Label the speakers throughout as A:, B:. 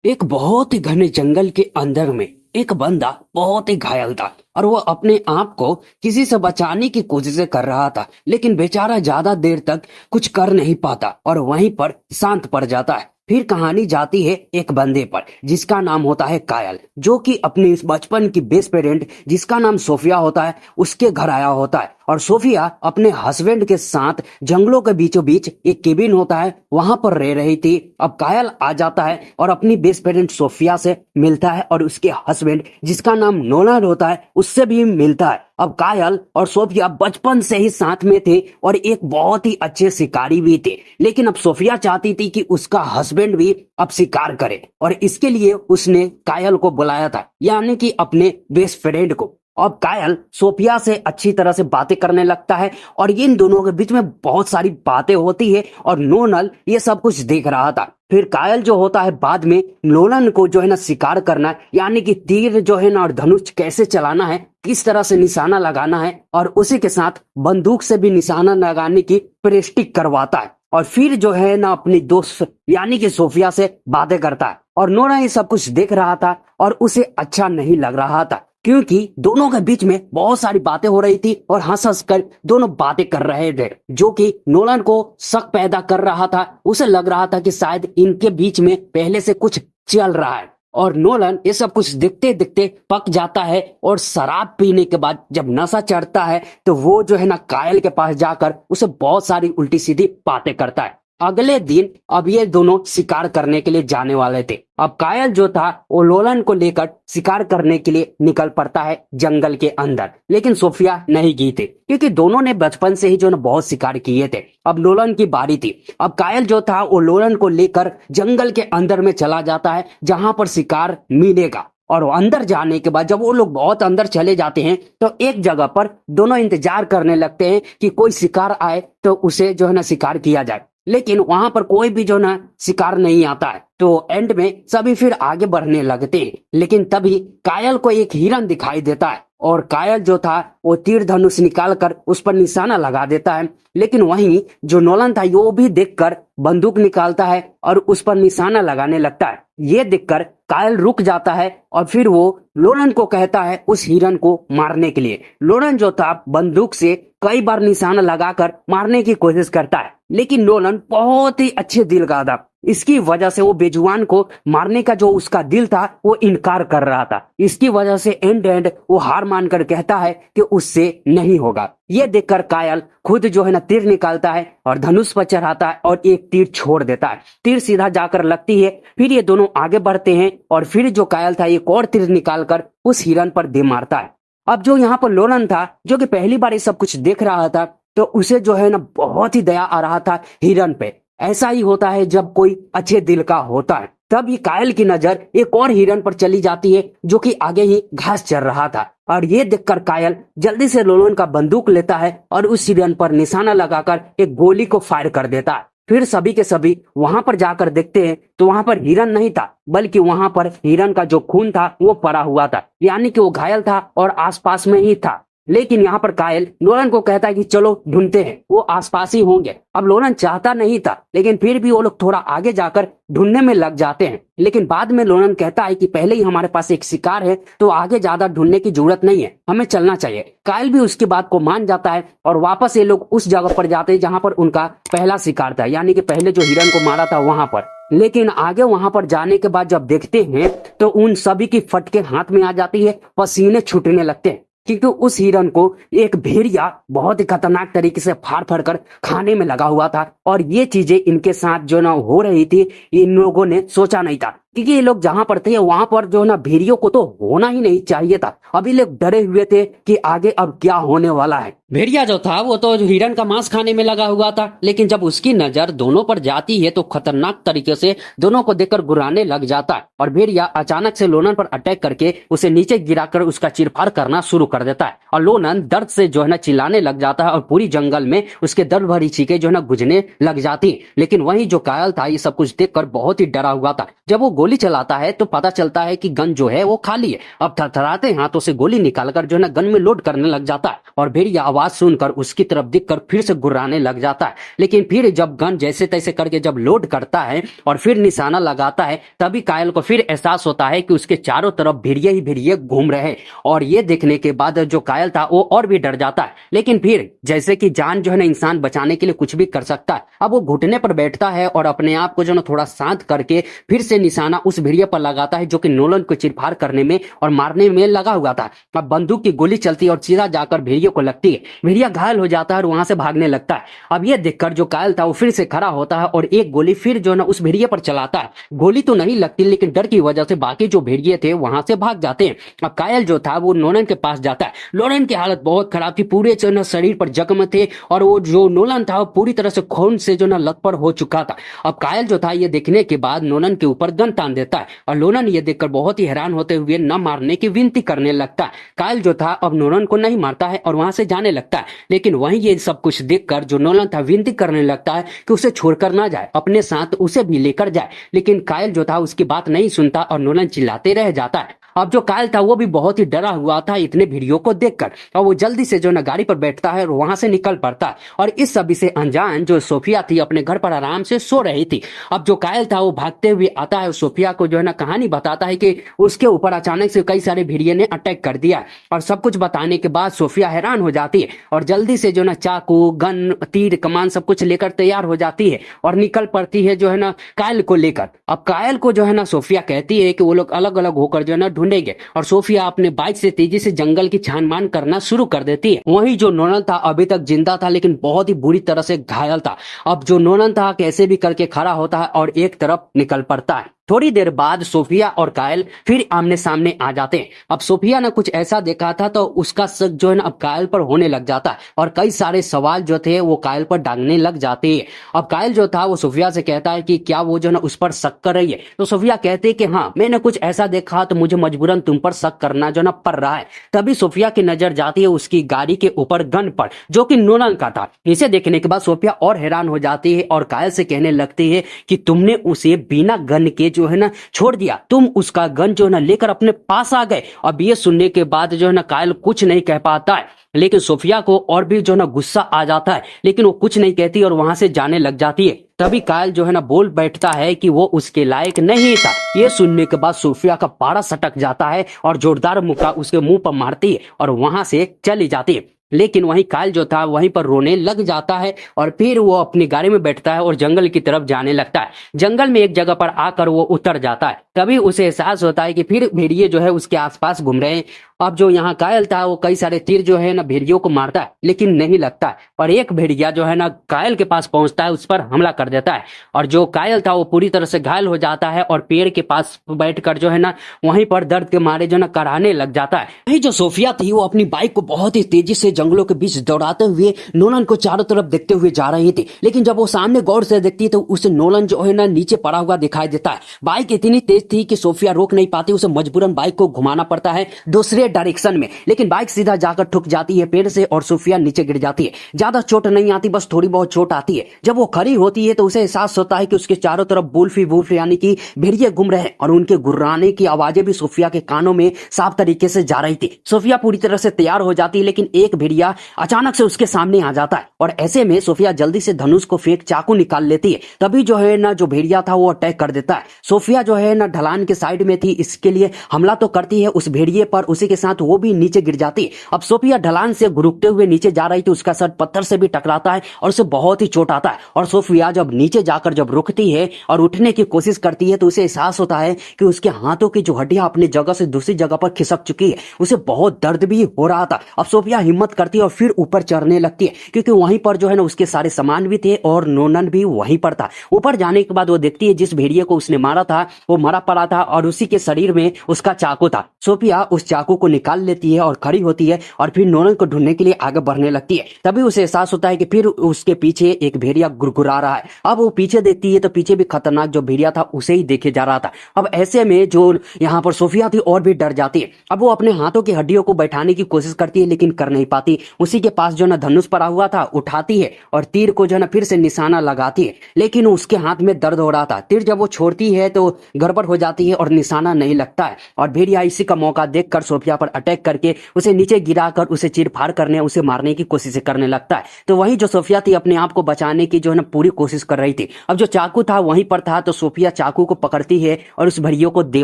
A: एक बहुत ही घने जंगल के अंदर में एक बंदा बहुत ही घायल था और वो अपने आप को किसी से बचाने की कोशिशें कर रहा था, लेकिन बेचारा ज्यादा देर तक कुछ कर नहीं पाता और वहीं पर शांत पड़ जाता है। फिर कहानी जाती है एक बंदे पर जिसका नाम होता है कायल, जो कि अपनी इस बचपन की बेस्ट फ्रेंड जिसका नाम सोफिया होता है उसके घर आया होता है। और सोफिया अपने हस्बैंड के साथ जंगलों के बीचों बीच एक केबिन होता है वहां पर रह रही थी। अब कायल आ जाता है और अपनी बेस्ट फ्रेंड सोफिया से मिलता है और उसके हस्बैंड जिसका नाम नोलन होता है उससे भी मिलता है। अब कायल और सोफिया बचपन से ही साथ में थे और एक बहुत ही अच्छे शिकारी भी थे, लेकिन अब सोफिया चाहती थी कि उसका हस्बैंड भी अब शिकार करे और इसके लिए उसने कायल को बुलाया था, यानी कि अपने बेस्ट फ्रेंड को। अब कायल सोफिया से अच्छी तरह से बातें करने लगता है और इन दोनों के बीच में बहुत सारी बातें होती है और नोनल ये सब कुछ देख रहा था। फिर कायल जो होता है बाद में नोलन को जो है ना शिकार करना है, यानी कि तीर जो है ना और धनुष कैसे चलाना है, किस तरह से निशाना लगाना है और उसी के साथ बंदूक से भी निशाना लगाने की प्रैक्टिस करवाता है। और फिर जो है ना अपनी दोस्त यानी कि सोफिया से बातें करता है और नोरा ये सब कुछ देख रहा था और उसे अच्छा नहीं लग रहा था, क्योंकि दोनों के बीच में बहुत सारी बातें हो रही थी और हंस हंस कर दोनों बातें कर रहे थे, जो कि नोलन को शक पैदा कर रहा था। उसे लग रहा था कि शायद इनके बीच में पहले से कुछ चल रहा है। और नोलन ये सब कुछ देखते देखते पक जाता है और शराब पीने के बाद जब नशा चढ़ता है तो वो जो है ना कायल के पास जाकर उसे बहुत सारी उल्टी सीधी बातें करता है। अगले दिन अब ये दोनों शिकार करने के लिए जाने वाले थे। अब कायल जो था वो लोलन को लेकर शिकार करने के लिए निकल पड़ता है जंगल के अंदर, लेकिन सोफिया नहीं गई थी क्योंकि दोनों ने बचपन से ही जो ना बहुत शिकार किए थे। अब लोलन की बारी थी। अब कायल जो था वो लोलन को लेकर जंगल के अंदर में चला जाता है जहां पर शिकार मिलेगा। और अंदर जाने के बाद जब वो लोग बहुत अंदर चले जाते हैं तो एक जगह पर दोनों इंतजार करने लगते हैं कि कोई शिकार आए तो उसे जो है ना शिकार किया जाए, लेकिन वहां पर कोई भी जो ना शिकार नहीं आता है। तो एंड में सभी फिर आगे बढ़ने लगते हैं, लेकिन तभी कायल को एक हिरन दिखाई देता है और कायल जो था वो तीर धनुष निकाल कर उस पर निशाना लगा देता है। लेकिन वहीं जो नोलन था वो भी देखकर बंदूक निकालता है और उस पर निशाना लगाने लगता है। ये देखकर कायल रुक जाता है और फिर वो लोलन को कहता है उस हिरन को मारने के लिए। लोलन जो था बंदूक से कई बार निशाना लगाकर मारने की कोशिश करता है, लेकिन लोलन बहुत ही अच्छे दिल का था। इसकी वजह से वो बेजुबान को मारने का जो उसका दिल था वो इनकार कर रहा था। इसकी वजह से एंड वो हार मानकर कहता है कि उससे नहीं होगा। ये देखकर कायल खुद जो है ना तीर निकालता है और धनुष पर चढ़ाता है और एक तीर छोड़ देता है। तीर सीधा जाकर लगती है। फिर ये दोनों आगे बढ़ते हैं और फिर जो कायल था एक और तीर निकालकर उस हिरन पर दे मारता है। अब जो यहाँ पर लोलन था जो कि पहली बार ये सब कुछ देख रहा था तो उसे जो है ना बहुत ही दया आ रहा था हिरन पे। ऐसा ही होता है जब कोई अच्छे दिल का होता है। तब ये कायल की नजर एक और हिरन पर चली जाती है जो कि आगे ही घास चर रहा था और ये देखकर कायल जल्दी से लोलन का बंदूक लेता है और उस हिरन पर निशाना लगाकर एक गोली को फायर कर देता है। फिर सभी के सभी वहां पर जाकर देखते हैं तो वहां पर हिरन नहीं था, बल्कि वहां पर हिरन का जो खून था वो पड़ा हुआ था, यानी कि वो घायल था और आसपास में ही था। लेकिन यहाँ पर कायल लोलन को कहता है कि चलो ढूंढते हैं, वो आसपास ही होंगे। अब लोलन चाहता नहीं था, लेकिन फिर भी वो लोग थोड़ा आगे जाकर ढूंढने में लग जाते हैं। लेकिन बाद में लोलन कहता है कि पहले ही हमारे पास एक शिकार है तो आगे ज्यादा ढूंढने की जरूरत नहीं है, हमें चलना चाहिए। कायल भी उसकी बात को मान जाता है और वापस ये लोग उस जगह पर जाते हैं जहां पर उनका पहला शिकार था, यानी कि पहले जो हिरन को मारा था वहां पर। लेकिन आगे वहां पर जाने के बाद जब देखते हैं तो उन सभी की फटके हाथ में आ जाती है, पसीने छूटने लगते हैं, क्योंकि उस हिरन को एक भेड़िया बहुत ही खतरनाक तरीके से फाड़ फाड़ कर खाने में लगा हुआ था। और ये चीजें इनके साथ जो ना हो रही थी इन लोगों ने सोचा नहीं था, क्योंकि ये लोग जहां पर थे वहां पर जो ना भेड़ियों को तो होना ही नहीं चाहिए था। अभी लोग डरे हुए थे कि आगे अब क्या होने वाला है। भेड़िया जो था वो तो हिरन का मांस खाने में लगा हुआ था, लेकिन जब उसकी नजर दोनों पर जाती है तो खतरनाक तरीके से दोनों को देखकर गुर्राने लग जाता है और भेड़िया अचानक से लोनन पर अटैक करके उसे नीचे गिराकर उसका चीरफाड़ करना शुरू कर देता है और लोनन दर्द से जो है ना चिल्लाने लग जाता है और पूरी जंगल में उसके दर्द भरी चीखें जो है ना गुजने लग जाती। लेकिन वही जो कायल था ये सब कुछ देखकर बहुत ही डरा हुआ था। जब वो गोली चलाता है तो पता चलता है कि गन जो है वो खाली है। अब थरथराते हाथों से गोली निकालकर जो है ना गन में लोड करने लग जाता है और भेड़िया आवाज सुनकर उसकी तरफ दिखकर फिर से गुर्राने लग जाता है। लेकिन फिर जब गन जैसे तैसे करके जब लोड करता है और फिर निशाना लगाता है, तभी कायल को फिर एहसास होता है कि उसके चारों तरफ भेड़िए ही भेड़िए घूम रहे हैं। और ये देखने के बाद जो कायल था वो और भी डर जाता है। लेकिन फिर जैसे कि जान जो है ना इंसान बचाने के लिए कुछ भी कर सकता है, अब वो घुटने पर बैठता है और अपने आप को जो ना थोड़ा शांत करके फिर से निशाना उस भेड़िए पर लगाता है जो कि नोलन को चीरफाड़ करने में और मारने में लगा हुआ था। अब बंदूक की गोली चलती है और सीधा जाकर भेड़िए को लगती है। भेड़िया घायल हो जाता है और वहां से भागने लगता है। अब ये देखकर जो कायल था वो फिर से खड़ा होता है और एक गोली फिर जो ना उस भेड़िए पर चलाता है। गोली तो नहीं लगती, लेकिन डर की वजह से बाकी जो भेड़िए थे वहां से भाग जाते हैं। अब कायल जो था वो नोलन के पास जाता है। नोलन की हालत बहुत खराब थी, पूरे जो ना शरीर पर जख्म थे और वो जो नोलन था वो पूरी तरह से खून से जो ना लथपथ हो चुका था। अब कायल जो था ये देखने के बाद नोलन के ऊपर गन तान देता है और नोलन ये देखकर बहुत ही हैरान होते हुए न मारने की विनती करने लगता है। कायल जो था अब नोलन को नहीं मारता है और वहां से जाने लगता है। लेकिन वहीं ये सब कुछ देखकर जो नोलन था विनती करने लगता है कि उसे छोड़कर ना जाए, अपने साथ उसे भी लेकर जाए। लेकिन कायल जो था उसकी बात नहीं सुनता और नोलन चिल्लाते रह जाता है। अब जो कायल था वो भी बहुत ही डरा हुआ था इतने भिड़ियों को देखकर, और वो जल्दी से जो ना गाड़ी पर बैठता है और वहां से निकल पड़ता है। और इस सभी से अनजान जो सोफिया थी अपने घर पर आराम से सो रही थी। अब जो कायल था वो भागते हुए आता है, सोफिया को जो है ना कहानी बताता है कि उसके ऊपर अचानक से कई सारे भिड़िये ने अटैक कर दिया। और सब कुछ बताने के बाद सोफिया हैरान हो जाती है और जल्दी से जो ना चाकू, गन, तीर, कमान सब कुछ लेकर तैयार हो जाती है और निकल पड़ती है जो है ना कायल को लेकर। अब कायल को जो है ना सोफिया कहती है कि वो लोग अलग अलग होकर जो है ना ढूंढेंगे और सोफिया अपने बाइक से तेजी से जंगल की छानबीन करना शुरू कर देती है। वहीं जो नोलन था अभी तक जिंदा था लेकिन बहुत ही बुरी तरह से घायल था। अब जो नोलन था कैसे भी करके खड़ा होता है और एक तरफ निकल पड़ता है। थोड़ी देर बाद सोफिया और कायल फिर आमने सामने आ जाते हैं। अब सोफिया ने कुछ ऐसा देखा था तो उसका शक जो है ना अब कायल पर होने लग जाता है और कई सारे सवाल जो थे वो कायल पर डालने लग जाते हैं। अब कायल जो था वो सोफिया से कहता है कि क्या वो जो ना उस पर शक कर रही है, तो सोफिया कहती है कि हाँ मैंने कुछ ऐसा देखा तो मुझे मजबूरन तुम पर शक करना जो ना पड़ रहा है। तभी सोफिया की नजर जाती है उसकी गाड़ी के ऊपर गन पर जो कि नोलन का था। इसे देखने के बाद सोफिया और हैरान हो जाती है और कायल से कहने लगती है कि तुमने उसे बिना गन के जो है ना छोड़ दिया, तुम उसका गन जो है ना लेकर अपने पास आ गए। अब ये सुनने के बाद जो है ना कायल कुछ नहीं कह पाता है, लेकिन सोफिया को और भी जो है ना गुस्सा आ जाता है, लेकिन वो कुछ नहीं कहती और वहां से जाने लग जाती है। तभी कायल जो है ना बोल बैठता है कि वो उसके लायक नहीं था। ये सुनने के बाद सोफिया का पारा सटक जाता है और जोरदार मुक्का उसके मुंह पर मारती है और वहां से चली जाती है। लेकिन वहीं कायल जो था वहीं पर रोने लग जाता है और फिर वो अपनी गाड़ी में बैठता है और जंगल की तरफ जाने लगता है। जंगल में एक जगह पर आकर वो उतर जाता है। तभी उसे एहसास होता है कि फिर भेड़िए जो है उसके आसपास घूम रहे हैं। अब जो यहाँ कायल था वो कई सारे तीर जो है ना भेड़ियों को मारता है लेकिन नहीं लगता, और एक भेड़िया जो है ना कायल के पास पहुंचता है, उस पर हमला कर देता है और जो कायल था वो पूरी तरह से घायल हो जाता है और पेड़ के पास बैठकर जो है ना वहीं पर दर्द के मारे जो ना कराहने लग जाता है। वही जो सोफिया थी वो अपनी बाइक को बहुत ही तेजी से जंगलों के बीच दौड़ाते हुए नोलन को चारों तरफ देखते हुए जा रही थी। लेकिन जब वो सामने गौर से देखती है तो उसे नोलन जो है ना नीचे पड़ा हुआ दिखाई देता है। बाइक इतनी तेज थी कि सोफिया रोक नहीं पाती, उसे मजबूरन बाइक को घुमाना पड़ता है दूसरे डायरेक्शन में, लेकिन बाइक सीधा जाकर ठुक जाती है पेड़ से और सोफिया नीचे गिर जाती है। ज्यादा चोट नहीं आती, बस थोड़ी बहुत चोट आती है। जब वो खड़ी होती है तो उसे एहसास होता है कि उसके चारों तरफ वुल्फी वुल्फ यानी कि भेड़िए घूम रहे हैं और उनके गुर्राने की आवाजें भी सोफिया के कानों में साफ तरीके से जा रही थी। सोफिया पूरी तरह से तैयार हो जाती है लेकिन एक भेड़िया अचानक से उसके सामने आ जाता है और ऐसे में सोफिया जल्दी से धनुष को फेंक चाकू निकाल लेती है। तभी जो है ना जो भेड़िया था वो अटैक कर देता है। सोफिया जो है ना ढलान के साइड में थी, इसके लिए हमला तो करती है उस भेड़िए पर, उसी के साथ वो भी नीचे गिर जाती है। अब सोफिया ढलान से गुरुकते हुए नीचे जा रही थी, उसका सर पत्थर से भी टकराता है और उसे बहुत ही चोट आता है। और सोफिया जब नीचे जाकर जब रुकती है और उठने की कोशिश करती है तो उसे एहसास होता है कि उसके हाथों की जो हड्डियां अपनी जगह से दूसरी जगह पर खिसक चुकी है। उसे बहुत दर्द भी हो रहा था। अब सोफिया हिम्मत करती है और फिर ऊपर चढ़ने लगती है क्योंकि वहीं पर जो है ना उसके सारे सामान भी थे और नोलन भी वहीं पर था। ऊपर जाने के बाद वो देखती है जिस भेड़िए को उसने मारा था वो मरा पड़ा था और उसी के शरीर में उसका चाकू था। सोफिया उस चाकू को निकाल लेती है और खड़ी होती है और फिर नूरन को ढूंढने के लिए आगे बढ़ने लगती है। तभी उसे एहसास होता है कि फिर उसके पीछे एक भेड़िया गुरगुरा रहा है। अब वो पीछे देखती है तो पीछे भी खतरनाक जो भेड़िया था उसे ही देखे जा रहा था। अब ऐसे में जो यहाँ पर सोफिया थी और भी डर जाती है। अब वो अपने हाथों की हड्डियों को बैठाने की कोशिश करती है लेकिन कर नहीं पाती। उसी के पास जो ना धनुष पड़ा हुआ था उठाती है और तीर को जो ना फिर से निशाना लगाती है, लेकिन उसके हाथ में दर्द हो रहा था। तीर जब वो छोड़ती है तो गड़बड़ हो जाती है और निशाना नहीं लगता है और भेड़िया इसी का मौका देखकर सोफिया पर अटैक करके उसे नीचे गिराकर उसे चीरफाड़ करने, उसे मारने की कोशिश करने लगता है। तो वही जो सोफिया थी अपने आप को बचाने की जो है ना पूरी कोशिश कर रही थी। अब जो चाकू था वहीं पर था तो सोफिया चाकू को पकड़ती है और उस भेड़ियों को दे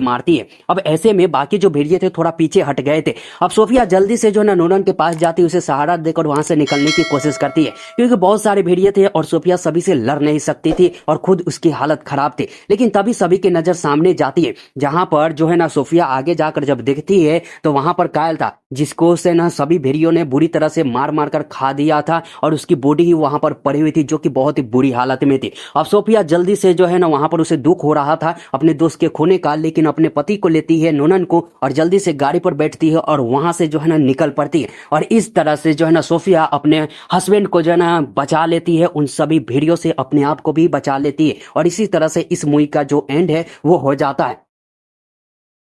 A: मारती है। अब ऐसे में बाकी जो भेड़िए थे थोड़ा पीछे हट गए थे। अब सोफिया जल्दी से जो है ना नूरन के पास जाती है, उसे सहारा देकर वहां से निकलने की कोशिश करती है क्योंकि बहुत सारे भेड़िए थे और सोफिया सभी से लड़ नहीं सकती थी और खुद उसकी हालत खराब थी। लेकिन तभी सभी की नजर सामने जाती है जहां पर जो है ना सोफिया आगे जाकर जब देखती है तो वहां पर कायल था जिसको से ना सभी भेड़ियों ने बुरी तरह से मार मार कर खा दिया था और उसकी बॉडी ही वहां पर पड़ी हुई थी जो कि बहुत ही बुरी हालत में थी। अब सोफिया जल्दी से जो है ना वहां पर उसे दुख हो रहा था अपने दोस्त के खोने का, लेकिन अपने पति को लेती है नूनन को और जल्दी से गाड़ी पर बैठती है और वहां से जो है ना निकल पड़ती है और इस तरह से जो है ना सोफिया अपने हस्बैंड को जो है ना बचा लेती है, उन सभी भेड़ियों से अपने आप को भी बचा लेती है और इसी तरह से इस मूवी का जो एंड है वो हो जाता है।